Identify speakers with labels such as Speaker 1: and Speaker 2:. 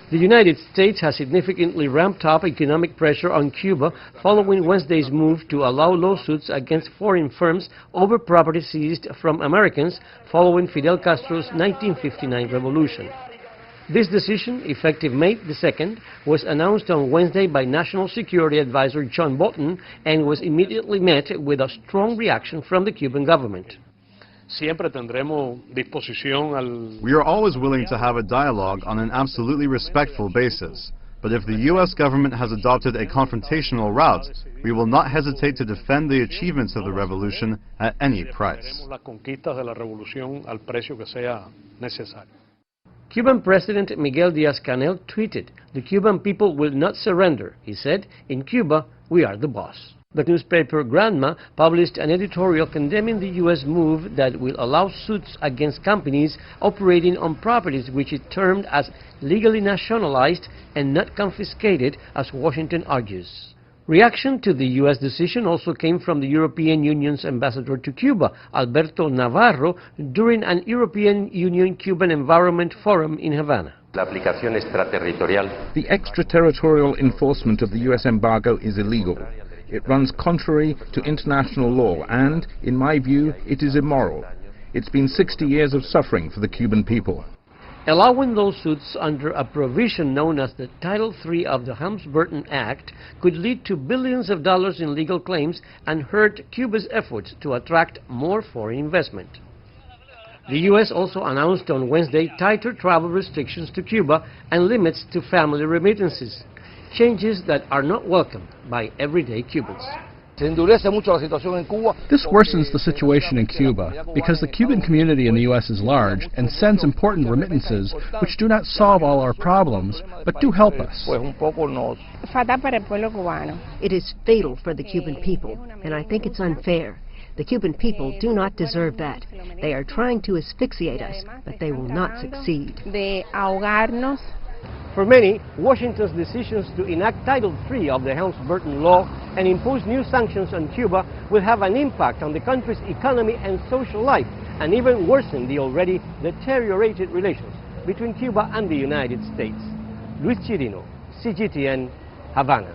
Speaker 1: The United States has significantly ramped up economic pressure on Cuba following Wednesday's move to allow lawsuits against foreign firms over property seized from Americans following Fidel Castro's 1959 revolution. This decision, effective May 2nd, was announced on Wednesday by National Security Advisor John Bolton and was immediately met with a strong reaction from the Cuban government.
Speaker 2: We are always willing to have a dialogue on an absolutely respectful basis. But if the U.S. government has adopted a confrontational route, we will not hesitate to defend the achievements of the revolution at any price.
Speaker 1: Cuban President Miguel Díaz-Canel tweeted, "The Cuban people will not surrender." He said, "In Cuba, we are the boss." The newspaper Granma published an editorial condemning the U.S. move that will allow suits against companies operating on properties which it termed as legally nationalized and not confiscated, as Washington argues. Reaction to the U.S. decision also came from the European Union's ambassador to Cuba, Alberto Navarro, during an European Union-Cuban Environment Forum in Havana.
Speaker 3: The extraterritorial enforcement of the U.S. embargo is illegal. It runs contrary to international law and, in my view, it is immoral. It's been 60 years of suffering for the Cuban people.
Speaker 1: Allowing those suits under a provision known as the Title III of the Helms-Burton Act could lead to billions of dollars in legal claims and hurt Cuba's efforts to attract more foreign investment. The U.S. also announced on Wednesday tighter travel restrictions to Cuba and limits to family remittances, changes that are not welcomed by everyday Cubans.
Speaker 4: This worsens the situation in Cuba because the Cuban community in the U.S. is large and sends important remittances which do not solve all our problems, but do help us.
Speaker 5: It is fatal for the Cuban people, and I think it's unfair. The Cuban people do not deserve that. They are trying to asphyxiate us, but they will not succeed.
Speaker 1: For many, Washington's decisions to enact Title III of the Helms-Burton Law and impose new sanctions on Cuba will have an impact on the country's economy and social life, and even worsen the already deteriorated relations between Cuba and the United States. Luis Chirino, CGTN, Havana.